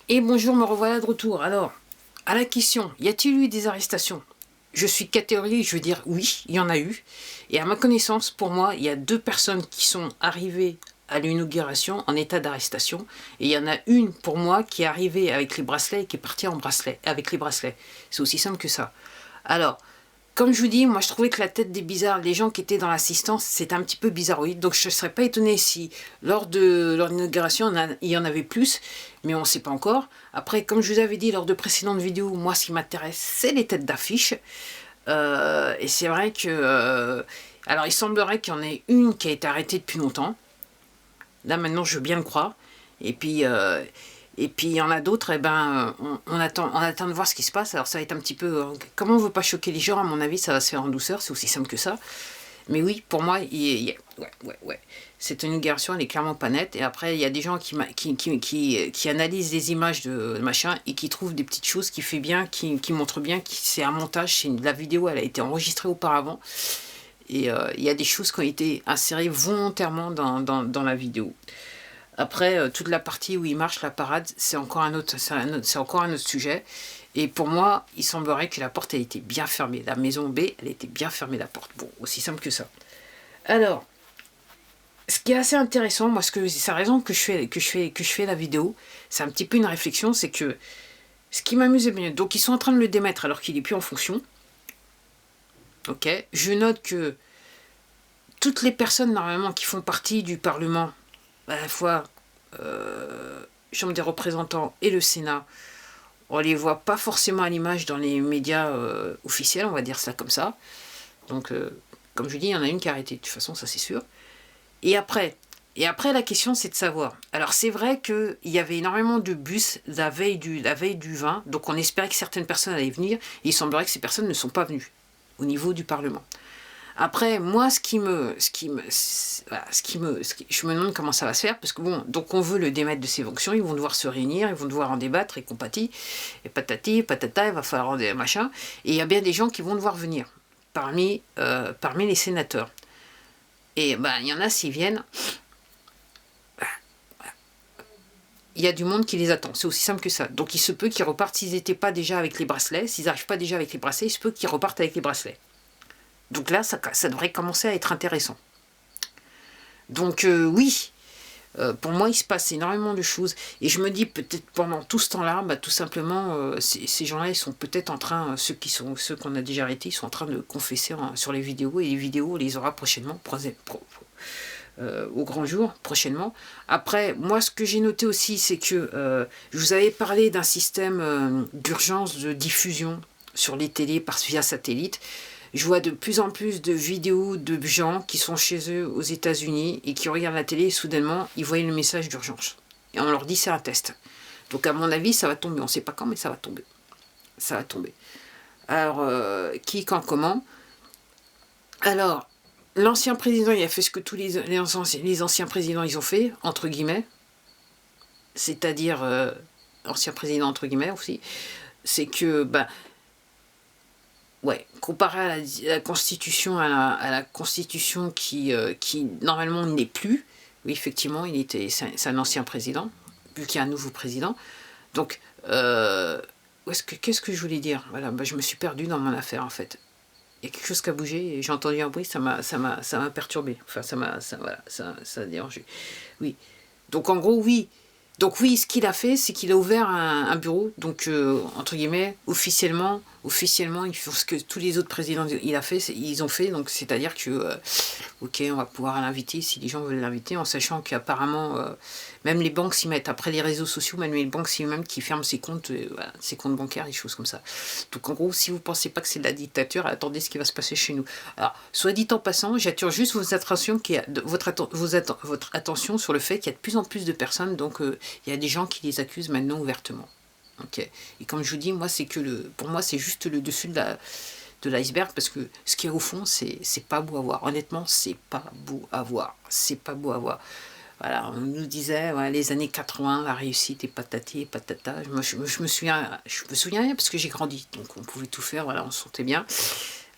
Et bonjour, me revoilà de retour. Alors, à la question, y a-t-il eu des arrestations? Je suis catégorique, je veux dire oui, il y en a eu. Et à ma connaissance, pour moi, il y a 2 personnes qui sont arrivées à l'inauguration en état d'arrestation. Et il y en a une, pour moi, qui est arrivée avec les bracelets et qui est partie en bracelet, avec les bracelets. C'est aussi simple que ça. Alors, comme je vous dis, moi je trouvais que la tête des bizarres, les gens qui étaient dans l'assistance, c'était un petit peu bizarroïde. Donc je ne serais pas étonnée si lors de l'inauguration, il y en avait plus, mais on ne sait pas encore. Après, comme je vous avais dit lors de précédentes vidéos, moi ce qui m'intéresse, c'est les têtes d'affiche. Et c'est vrai que... alors il semblerait qu'il y en ait une qui a été arrêtée depuis longtemps. Là maintenant, je veux bien le croire. Et puis il y en a d'autres, eh ben, on attend de voir ce qui se passe. Alors ça va être un petit peu... comme on ne veut pas choquer les gens, à mon avis, ça va se faire en douceur, c'est aussi simple que ça. Mais oui, pour moi, ouais. Cette inauguration, elle est clairement pas nette. Et après, il y a des gens qui analysent les images de machin et qui trouvent des petites choses qui fait bien, qui montrent bien que c'est un montage, la vidéo, elle a été enregistrée auparavant. Et il y a des choses qui ont été insérées volontairement dans la vidéo. Après, toute la partie où il marche, la parade, c'est encore un autre sujet. Et pour moi, il semblerait que la porte a été bien fermée. La maison B, elle était bien fermée, la porte. Bon, aussi simple que ça. Alors, ce qui est assez intéressant, moi, c'est la raison que je fais la vidéo, c'est un petit peu une réflexion, c'est que ce qui m'amuse bien, donc ils sont en train de le démettre alors qu'il n'est plus en fonction. Ok, je note que toutes les personnes normalement qui font partie du Parlement, à la fois Chambre des représentants et le Sénat, on les voit pas forcément à l'image dans les médias officiels, on va dire ça comme ça. Donc, comme je dis, il y en a une qui a arrêté, de toute façon, ça c'est sûr. Et après, la question c'est de savoir. Alors c'est vrai qu'il y avait énormément de bus la veille du 20, donc on espérait que certaines personnes allaient venir, et il semblerait que ces personnes ne sont pas venues au niveau du Parlement. Après, moi, je me demande comment ça va se faire, parce que bon, donc on veut le démettre de ses fonctions, ils vont devoir se réunir, ils vont devoir en débattre, et compati, et patati, patata, il va falloir des machins, et il y a bien des gens qui vont devoir venir, parmi les sénateurs. Et ben, il y en a, s'ils viennent, il y a du monde qui les attend, c'est aussi simple que ça. Donc il se peut qu'ils repartent, s'ils n'étaient pas déjà avec les bracelets, s'ils n'arrivent pas déjà avec les bracelets, il se peut qu'ils repartent avec les bracelets. Donc là, ça devrait commencer à être intéressant. Donc oui, pour moi, il se passe énormément de choses. Et je me dis, peut-être pendant tout ce temps-là, bah, tout simplement, ces gens-là, ils sont peut-être en train, ceux qu'on a déjà arrêtés, ils sont en train de confesser sur les vidéos. Et les vidéos, on les aura prochainement, au grand jour, prochainement. Après, moi, ce que j'ai noté aussi, c'est que je vous avais parlé d'un système d'urgence de diffusion sur les télés via satellite. Je vois de plus en plus de vidéos de gens qui sont chez eux aux États-Unis et qui regardent la télé et soudainement, ils voient le message d'urgence. Et on leur dit c'est un test. Donc à mon avis, ça va tomber. On ne sait pas quand, mais ça va tomber. Ça va tomber. Alors, qui, quand, comment? Alors, l'ancien président, il a fait ce que tous les anciens présidents, ils ont fait, entre guillemets. C'est-à-dire, ancien président, entre guillemets aussi. C'est que, bah, ouais, comparé à la Constitution, à la Constitution qui normalement n'est plus, oui, effectivement, c'est un ancien président, vu qu'il y a un nouveau président. Donc, qu'est-ce que je voulais dire? Voilà, bah, je me suis perdue dans mon affaire, en fait. Il y a quelque chose qui a bougé, et j'ai entendu un bruit, ça m'a perturbé. Enfin, ça a dérangé. Oui. Donc, en gros, oui. Donc oui, ce qu'il a fait, c'est qu'il a ouvert un bureau, donc entre guillemets, officiellement, ils font ce que tous les autres présidents ils ont fait, donc c'est-à-dire que, ok, on va pouvoir l'inviter si les gens veulent l'inviter, en sachant qu'apparemment, même les banques s'y mettent, après les réseaux sociaux, même les banques s'y mettent qui ferment ses comptes bancaires, des choses comme ça. Donc en gros, si vous ne pensez pas que c'est de la dictature, attendez ce qui va se passer chez nous. Alors, soit dit en passant, j'attire juste votre attention sur le fait qu'il y a de plus en plus de personnes, donc il y a des gens qui les accusent maintenant ouvertement. Okay. Et comme je vous dis, moi, pour moi, c'est juste le dessus de l'iceberg, parce que ce qui est au fond, c'est pas beau à voir. Honnêtement, c'est pas beau à voir. C'est pas beau à voir. Voilà, on nous disait, ouais, les années 80, la réussite et patati et patata. Je me souviens rien parce que j'ai grandi, donc on pouvait tout faire, voilà, on se sentait bien.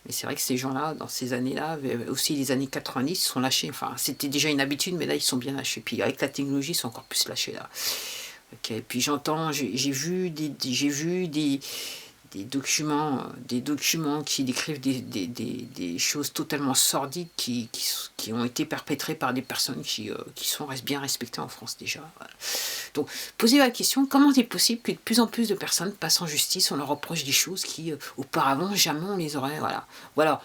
Mais c'est vrai que ces gens-là, dans ces années-là, aussi les années 90, ils sont lâchés. Enfin, c'était déjà une habitude, mais là, ils sont bien lâchés. Puis avec la technologie, ils sont encore plus lâchés, là. Ok, puis j'entends, j'ai vu des documents qui décrivent des choses totalement sordides qui ont été perpétrées par des personnes qui sont bien respectées en France déjà. Voilà. Donc, posez la question, comment est-il possible que de plus en plus de personnes passent en justice, on leur reproche des choses qui, auparavant, jamais on les aurait... Voilà.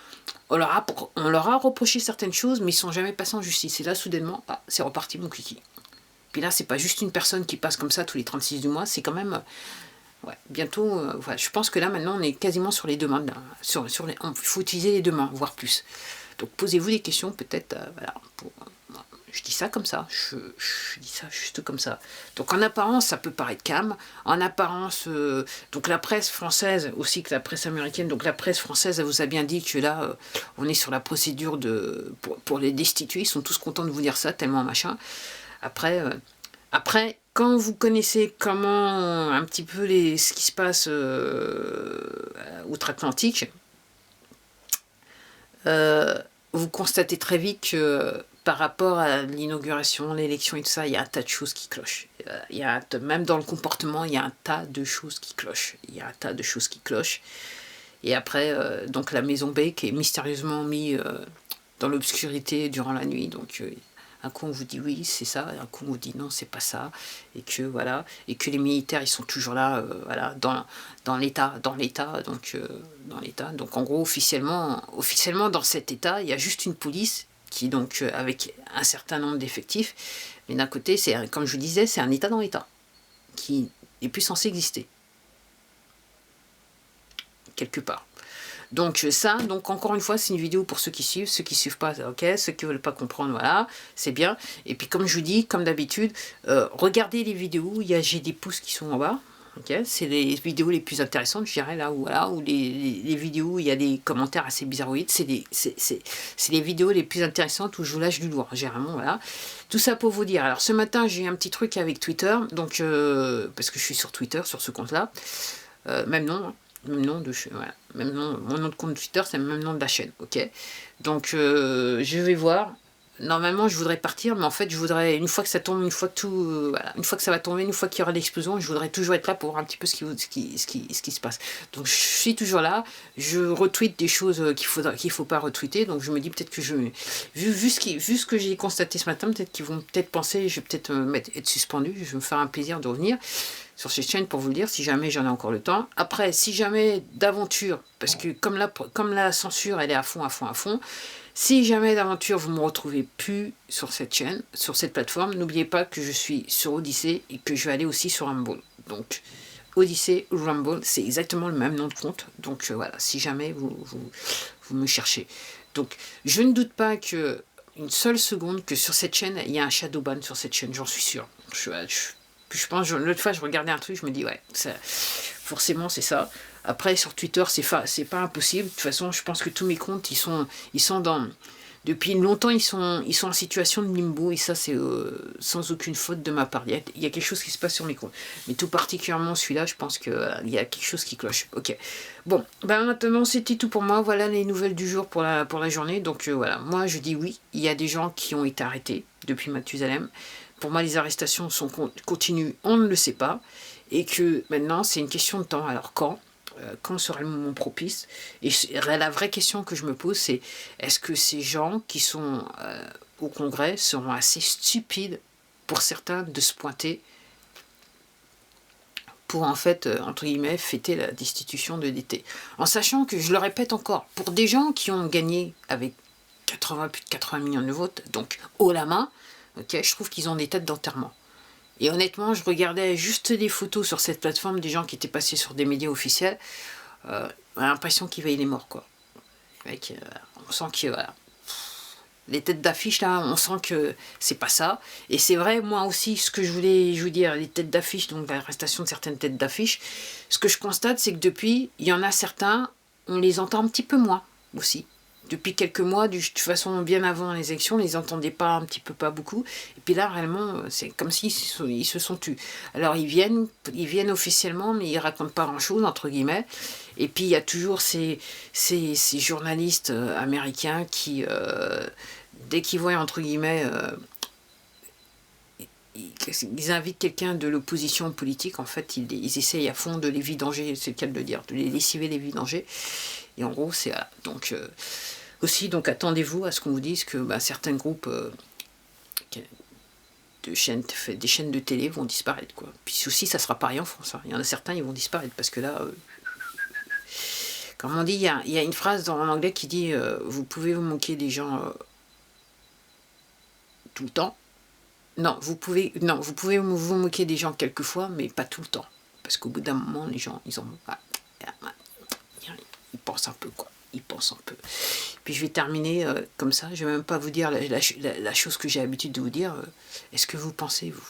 On leur a reproché certaines choses, mais ils sont jamais passés en justice. Et là, soudainement, c'est reparti mon kiki. Puis là, c'est pas juste une personne qui passe comme ça tous les 36 du mois, c'est quand même... ouais, bientôt, voilà, je pense que là, maintenant, on est quasiment sur les deux mains. Il faut utiliser les deux mains, voire plus. Donc, posez-vous des questions, peut-être, voilà, je dis ça comme ça, je dis ça juste comme ça. Donc en apparence, ça peut paraître calme. En apparence, donc la presse française, aussi que la presse américaine, donc la presse française, elle vous a bien dit que là, on est sur la procédure pour les destituer. Ils sont tous contents de vous dire ça, tellement machin. Après, quand vous connaissez comment un petit peu ce qui se passe outre-Atlantique, vous constatez très vite que par rapport à l'inauguration, l'élection et tout ça, il y a un tas de choses qui clochent. Même dans le comportement, il y a un tas de choses qui clochent. Et après, donc la maison B qui est mystérieusement mise dans l'obscurité durant la nuit. Donc un coup on vous dit oui c'est ça, un coup on vous dit non c'est pas ça, et que voilà, et que les militaires ils sont toujours là, voilà, dans l'état, donc en gros officiellement dans cet état il y a juste une police qui donc avec un certain nombre d'effectifs, mais d'un côté c'est comme je vous disais c'est un état dans l'état qui est plus censé exister quelque part. Donc ça, donc encore une fois, c'est une vidéo pour ceux qui suivent pas, ok, ceux qui veulent pas comprendre, voilà, c'est bien. Et puis comme je vous dis, comme d'habitude, regardez les vidéos, j'ai des pouces qui sont en bas, ok, c'est les vidéos les plus intéressantes, je dirais, là, où, voilà, où les vidéos où il y a des commentaires assez bizarroïdes, c'est les vidéos les plus intéressantes où je vous lâche du lourd, généralement, voilà. Tout ça pour vous dire, alors ce matin, j'ai eu un petit truc avec Twitter, donc, parce que je suis sur Twitter, sur ce compte-là, même nom, hein. Même nom voilà. Même nom, mon nom de compte Twitter, c'est le même nom de la chaîne, ok. Donc je vais voir. Normalement, je voudrais partir, mais en fait, je voudrais, une fois que ça tombe, une fois que ça va tomber, une fois qu'il y aura l'explosion, je voudrais toujours être là pour voir un petit peu ce qui se passe. Donc je suis toujours là, je retweete des choses qu'il faut pas retweeter, donc je me dis peut-être que vu ce que j'ai constaté ce matin, peut-être qu'ils vont peut-être penser, je vais peut-être être suspendu, je vais me faire un plaisir de revenir sur cette chaîne pour vous le dire, si jamais j'en ai encore le temps. Après, si jamais d'aventure, parce que comme la censure, elle est à fond, si jamais d'aventure vous me retrouvez plus sur cette chaîne, sur cette plateforme, n'oubliez pas que je suis sur Odyssée et que je vais aller aussi sur Rumble. Donc, Odyssée ou Rumble, c'est exactement le même nom de compte. Donc voilà, si jamais vous me cherchez. Donc, je ne doute pas que une seule seconde que sur cette chaîne, il y a un shadow ban sur cette chaîne, j'en suis sûr. Je pense, l'autre fois, je regardais un truc, je me dis, ouais, forcément, c'est ça. Après, sur Twitter, c'est pas impossible. De toute façon, je pense que tous mes comptes, ils sont dans... Depuis longtemps, ils sont en situation de limbo, et ça, c'est sans aucune faute de ma part. Il y a quelque chose qui se passe sur mes comptes. Mais tout particulièrement celui-là, je pense qu'il y a quelque chose qui cloche. Ok. Bon, ben maintenant, c'était tout pour moi. Voilà les nouvelles du jour pour la journée. Donc voilà, moi, je dis oui. Il y a des gens qui ont été arrêtés depuis Mathusalem. Pour moi, les arrestations continuent, on ne le sait pas. Et que maintenant, c'est une question de temps. Alors quand sera le moment propice? Et la vraie question que je me pose, c'est est-ce que ces gens qui sont au Congrès seront assez stupides pour certains de se pointer pour en fait, entre guillemets, fêter la destitution de DT. En sachant que, je le répète encore, pour des gens qui ont gagné avec plus de 80 millions de votes, donc haut la main, ok, je trouve qu'ils ont des têtes d'enterrement. Et honnêtement, je regardais juste des photos sur cette plateforme des gens qui étaient passés sur des médias officiels. On a l'impression qu'il veillent les morts, quoi. Avec, on sent que, voilà. Les têtes d'affiche, là, on sent que c'est pas ça. Et c'est vrai, moi aussi, ce que je voulais vous dire, les têtes d'affiche, donc l'arrestation de certaines têtes d'affiche, ce que je constate, c'est que depuis, il y en a certains, on les entend un petit peu moins, aussi. Depuis quelques mois, de toute façon, bien avant les élections, on les entendait pas un petit peu, pas beaucoup. Et puis là, réellement, c'est comme s'ils se sont tus. Alors, ils viennent officiellement, mais ils racontent pas grand-chose, entre guillemets. Et puis, il y a toujours ces journalistes américains qui, dès qu'ils voient, entre guillemets, ils invitent quelqu'un de l'opposition politique, en fait, ils essayent à fond de les vidanger, c'est le cas de le dire, de les lessiver, les vidanger. Et en gros, c'est... Donc, aussi, donc attendez-vous à ce qu'on vous dise que certains groupes des chaînes de télé vont disparaître, quoi. Puis aussi, ça sera pareil en France. Hein. Il y en a certains, ils vont disparaître, parce que là... comme on dit, il y a une phrase en anglais qui dit vous pouvez vous moquer des gens tout le temps. Non, vous pouvez vous moquer des gens quelquefois, mais pas tout le temps. Parce qu'au bout d'un moment, les gens, ils pensent un peu, quoi. Ils pensent un peu. Puis je vais terminer comme ça. Je ne vais même pas vous dire la chose que j'ai l'habitude de vous dire. Est-ce que vous pensez, vous